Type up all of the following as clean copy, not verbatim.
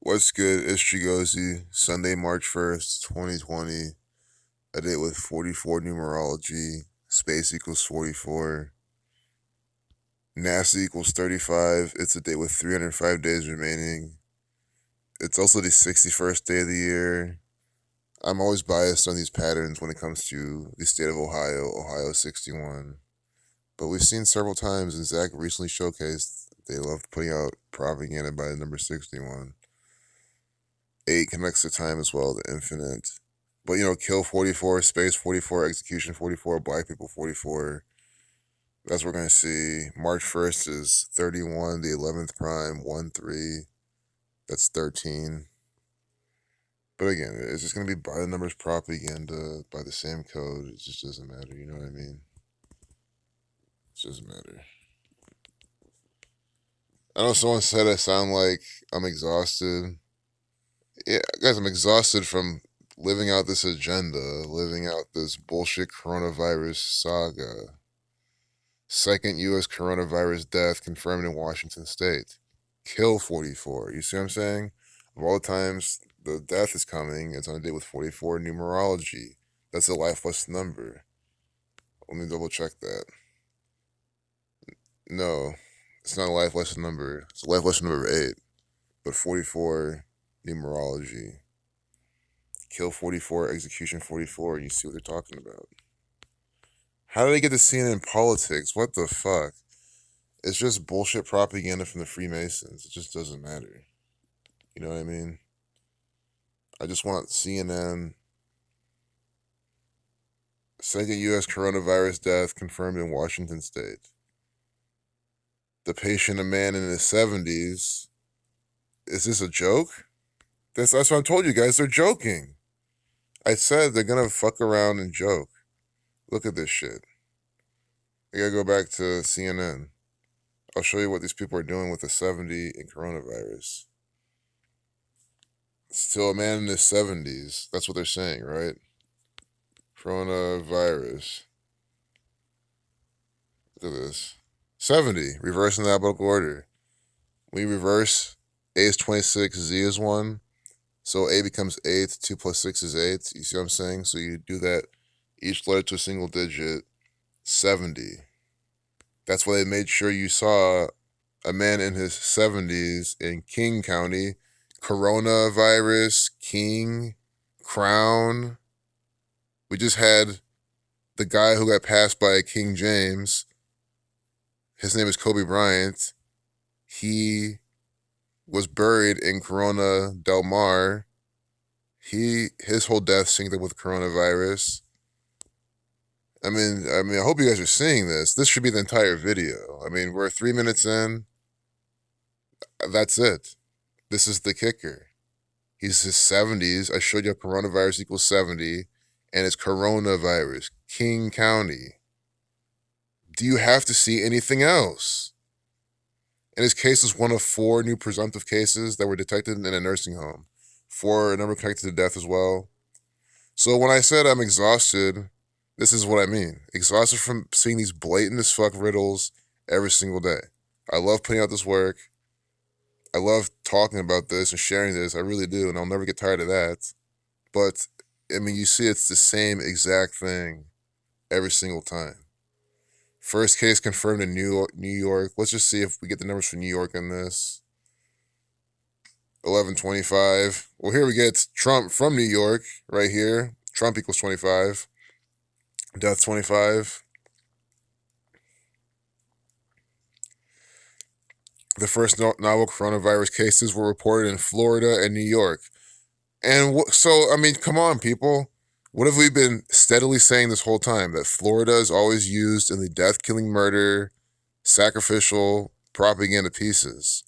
What's good? It's Chigozi. Sunday, March 1st, 2020. A date with 44 numerology. Space equals 44. NASA equals 35. It's a date with 305 days remaining. It's also the 61st day of the year. I'm always biased on these patterns when it comes to the state of Ohio 61. But we've seen several times, and Zach recently showcased they love putting out propaganda by the number 61. 8 connects to time as well, the infinite. But kill 44, space 44, execution 44, black people 44. That's what we're gonna see. March 1st is 31, the 11th prime, 1-3. That's 13. But again, it's just gonna be by the numbers propaganda, by the same code. It just doesn't matter, you know what I mean? It doesn't matter. I know someone said I sound like I'm exhausted. Yeah, guys, I'm exhausted from living out this agenda, living out this bullshit coronavirus saga. Second U.S. coronavirus death confirmed in Washington state. Kill 44. You see what I'm saying? Of all the times the death is coming, it's on a date with 44 numerology. That's a lifeless number. Let me double check that. No, it's not a lifeless number. It's a lifeless number 8. But 44 numerology. Kill 44, execution 44. You see what they're talking about. How did they get to CNN politics? What the fuck? It's just bullshit propaganda from the Freemasons. It just doesn't matter. You know what I mean? I just want CNN. Second U.S. coronavirus death confirmed in Washington state. The patient, a man in his 70s. Is this a joke? That's what I told you guys. They're joking. I said they're going to fuck around and joke. Look at this shit. I gotta go back to CNN. I'll show you what these people are doing with the 70 in coronavirus. Still a man in his 70s. That's what they're saying, right? Coronavirus. Look at this. 70. Reverse in the alphabetical order. We reverse, A is 26, Z is 1. So A becomes 8, 2 plus 6 is 8. You see what I'm saying? So you do that, each letter to a single digit, 70. That's why they made sure you saw a man in his 70s in King County. Coronavirus, King, Crown. We just had the guy who got passed by King James. His name is Kobe Bryant. He was buried in Corona Del Mar. His whole death synced up with coronavirus. I mean, I hope you guys are seeing this. This should be the entire video. I mean, we're 3 minutes in. That's it. This is the kicker. He's his 70s. I showed you coronavirus equals 70, and it's coronavirus. King County. Do you have to see anything else? And his case is one of 4 new presumptive cases that were detected in a nursing home. 4 number connected to death as well. So when I said I'm exhausted, this is what I mean. Exhausted from seeing these blatant as fuck riddles every single day. I love putting out this work. I love talking about this and sharing this. I really do, and I'll never get tired of that. But, I mean, you see it's the same exact thing every single time. First case confirmed in New York. Let's just see if we get the numbers for New York in this. 1125. Well, here we get Trump from New York right here. Trump equals 25. Death 25. The first novel coronavirus cases were reported in Florida and New York. And so, I mean, come on, people. What have we been steadily saying this whole time? That Florida is always used in the death, killing, murder, sacrificial propaganda pieces.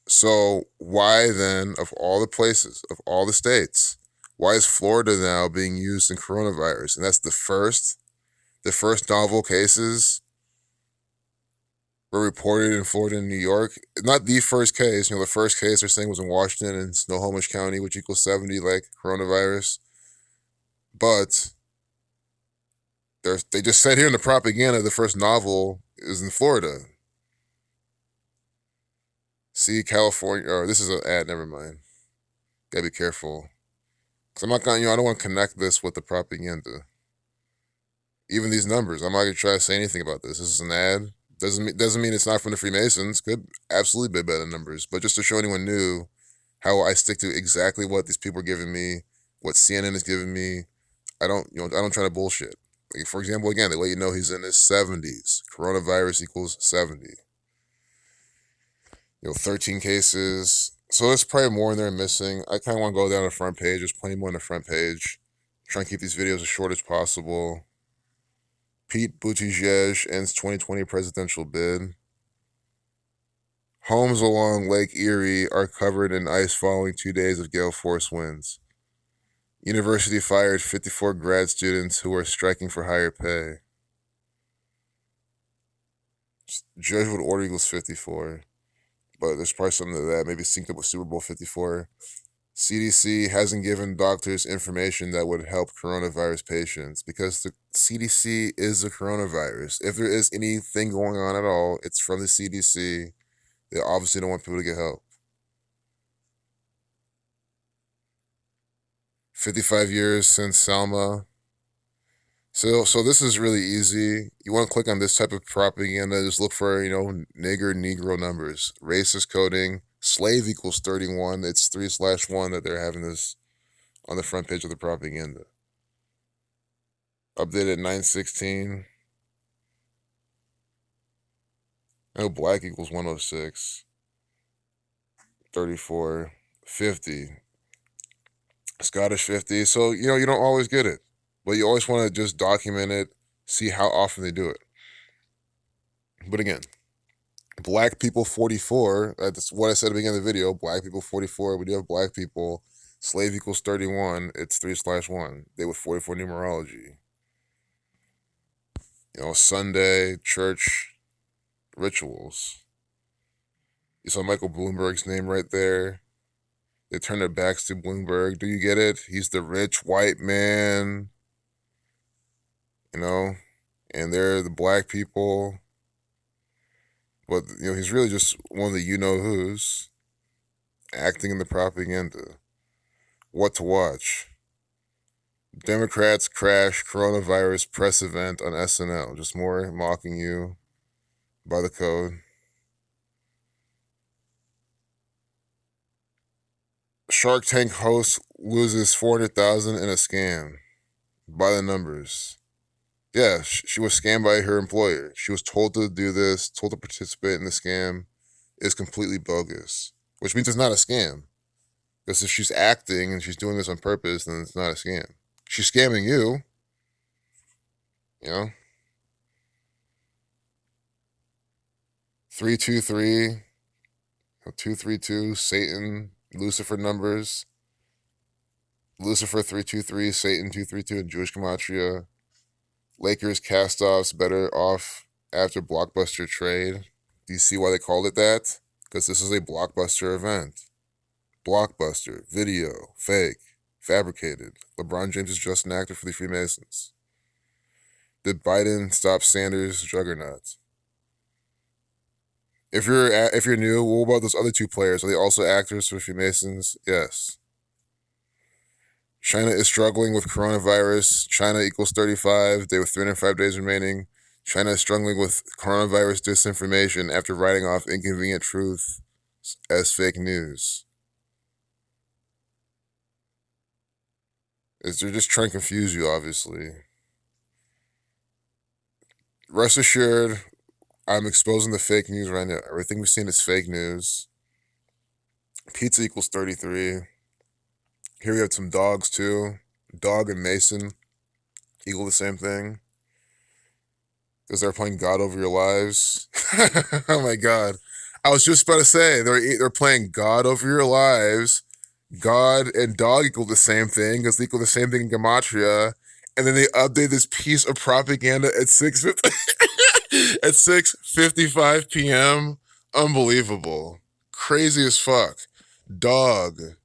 So why then, of all the places, of all the states, why is Florida now being used in coronavirus? And that's the first novel cases were reported in Florida and New York. Not the first case. The first case they're saying was in Washington and Snohomish County, which equals 70, like coronavirus. But they just said here in the propaganda the first novel is in Florida. See, California, or this is an ad, never mind. Gotta be careful. Because I'm not gonna, I don't want to connect this with the propaganda. Even these numbers, I'm not gonna try to say anything about this. This is an ad. Doesn't mean it's not from the Freemasons. Could absolutely be better numbers, but just to show anyone new how I stick to exactly what these people are giving me, what CNN is giving me. I don't try to bullshit. Like, for example, again, they let you know he's in his 70s. Coronavirus equals 70. 13 cases. So there's probably more in there missing. I kind of want to go down the front page. There's plenty more on the front page. Try and keep these videos as short as possible. Pete Buttigieg ends 2020 presidential bid. Homes along Lake Erie are covered in ice following 2 days of gale force winds. University fired 54 grad students who are striking for higher pay. Jesuit order equals 54. But there's probably something to that. Maybe synced up with Super Bowl 54. CDC hasn't given doctors information that would help coronavirus patients because the CDC is the coronavirus. If there is anything going on at all, it's from the CDC. They obviously don't want people to get help. 55 years since Selma. So this is really easy. You want to click on this type of propaganda, just look for, nigger, negro numbers. Racist coding, slave equals 31. It's 3/1 that they're having this on the front page of the propaganda. Updated 9/16. Oh, black equals 106. 34. 50. Scottish 50. So, you don't always get it. But you always want to just document it, see how often they do it. But again, black people 44, that's what I said at the beginning of the video, black people 44, we do have black people, slave equals 31, it's 3/1, they with 44 numerology. Sunday, church, rituals. You saw Michael Bloomberg's name right there. They turn their backs to Bloomberg. Do you get it? He's the rich white man, and they're the black people. But, he's really just one of the you-know-who's acting in the propaganda. What to watch? Democrats crash coronavirus press event on SNL. Just more mocking you by the code. Shark Tank host loses $400,000 in a scam. By the numbers. Yeah, she was scammed by her employer. She was told to do this, told to participate in the scam. It's completely bogus, which means it's not a scam. Because if she's acting and she's doing this on purpose, then it's not a scam. She's scamming you. 323, 232, Satan, Lucifer numbers. Lucifer 323, Satan 232 in Jewish Gematria. Lakers cast-offs better off after blockbuster trade. Do you see why they called it that? Because this is a blockbuster event. Blockbuster, video, fake, fabricated. LeBron James is just an actor for the Freemasons. Did Biden stop Sanders' juggernaut? If you're new, what about those other two players? Are they also actors for the Freemasons? Yes. China is struggling with coronavirus. China equals 35. They have 305 days remaining. China is struggling with coronavirus disinformation after writing off inconvenient truth as fake news. They're just trying to confuse you, obviously. Rest assured, I'm exposing the fake news right now. Everything we've seen is fake news. Pizza equals 33. Here we have some dogs, too. Dog and Mason equal the same thing. Because they're playing God Over Your Lives. Oh, my God. I was just about to say, they're playing God Over Your Lives. God and dog equal the same thing because they equal the same thing in Gematria. And then they update this piece of propaganda at 6:55 p.m. Unbelievable. Crazy as fuck. Dog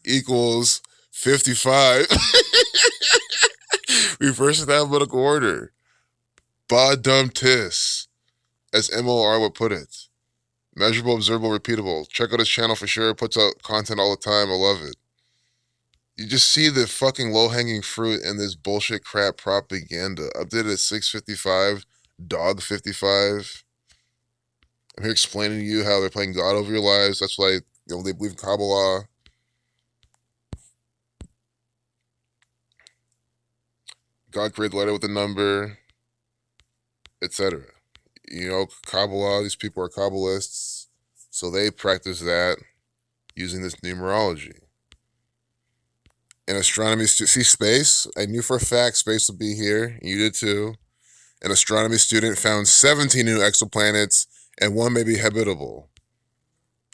equals 55. Reverse the alphabetical order. Ba dum tis, as MOR would put it. Measurable, observable, repeatable. Check out his channel for sure. Puts out content all the time. I love it. You just see the fucking low-hanging fruit in this bullshit crap propaganda. Updated at 6:55, dog 55. I'm here explaining to you how they're playing God over your lives. That's why they believe in Kabbalah. God created the letter with a number, etc. Kabbalah, these people are Kabbalists, so they practice that using this numerology. In astronomy, see space? I knew for a fact space would be here. You did too. An astronomy student found 17 new exoplanets, and one may be habitable.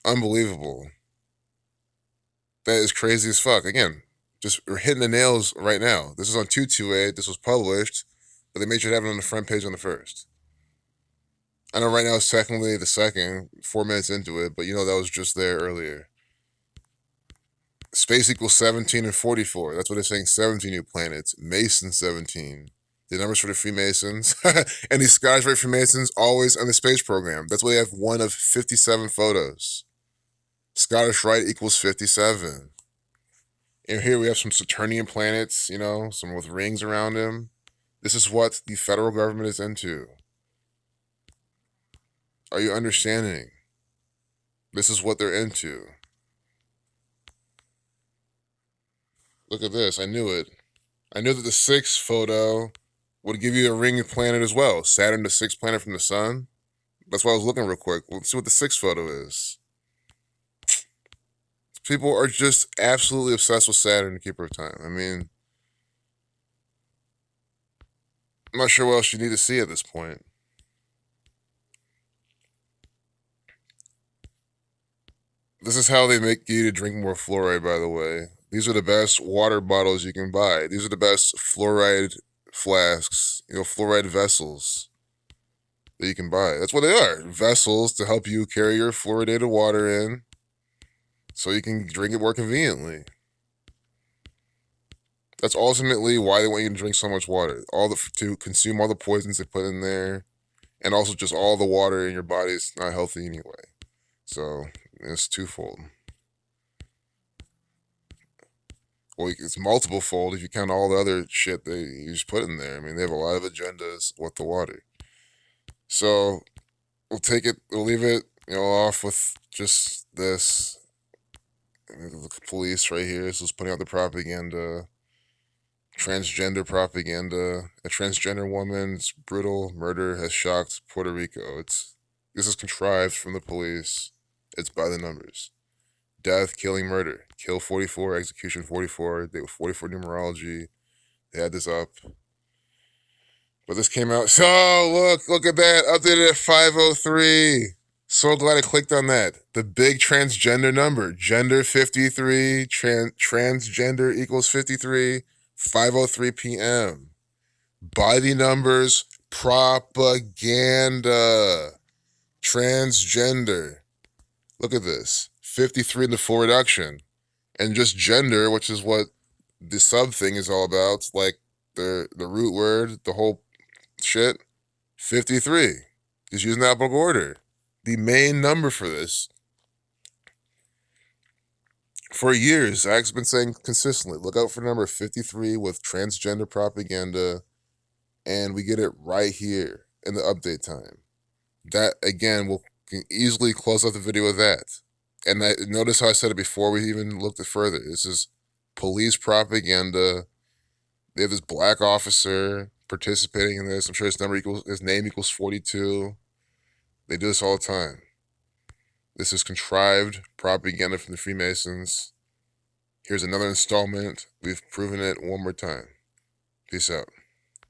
Unbelievable. That is crazy as fuck. Again, just we're hitting the nails right now. This is on 228. This was published, but they made sure to have it on the front page on the first. I know right now it's technically the second, 4 minutes into it, but that was just there earlier. Space equals 17 and 44. That's what they're saying, 17 new planets. Mason 17. The numbers for the Freemasons. And these Scottish Rite Freemasons always on the space program. That's why they have one of 57 photos. Scottish Rite equals 57. And here we have some Saturnian planets, some with rings around them. This is what the federal government is into. Are you understanding? This is what they're into. Look at this. I knew it. I knew that the sixth photo would give you a ring planet as well. Saturn, the sixth planet from the sun. That's why I was looking real quick. Let's see what the sixth photo is. People are just absolutely obsessed with Saturn, the keeper of time. I mean, I'm not sure what else you need to see at this point. This is how they make you to drink more fluoride, by the way. These are the best water bottles you can buy. These are the best fluoride flasks, fluoride vessels that you can buy. That's what they are. Vessels to help you carry your fluoridated water in so you can drink it more conveniently. That's ultimately why they want you to drink so much water. To consume all the poisons they put in there, and also just all the water in your body is not healthy anyway. So it's twofold. Well, it's multiple fold if you count all the other shit they just put in there. I mean, they have a lot of agendas with the water. So we'll leave it, off with just this. The police right here. This is putting out the propaganda. Transgender propaganda. A transgender woman's brutal murder has shocked Puerto Rico. This is contrived from the police. It's by the numbers. Death, killing, murder. Kill 44, execution 44. They were 44 numerology. They had this up. But this came out. So, look at that. Updated at 5:03. So glad I clicked on that. The big transgender number. Gender 53. Transgender equals 53. 5:03 p.m. By the numbers, propaganda. Transgender. Look at this. 53 in the full reduction. And just gender, which is what the sub thing is all about, like the root word, the whole shit, 53. Just using alphabetical order. The main number for this. For years, Zach's been saying consistently, look out for number 53 with transgender propaganda, and we get it right here in the update time. That, again, we can easily close out the video with that. And notice how I said it before we even looked at further. This is police propaganda. They have this black officer participating in this. I'm sure his name equals 42. They do this all the time. This is contrived propaganda from the Freemasons. Here's another installment. We've proven it one more time. Peace out.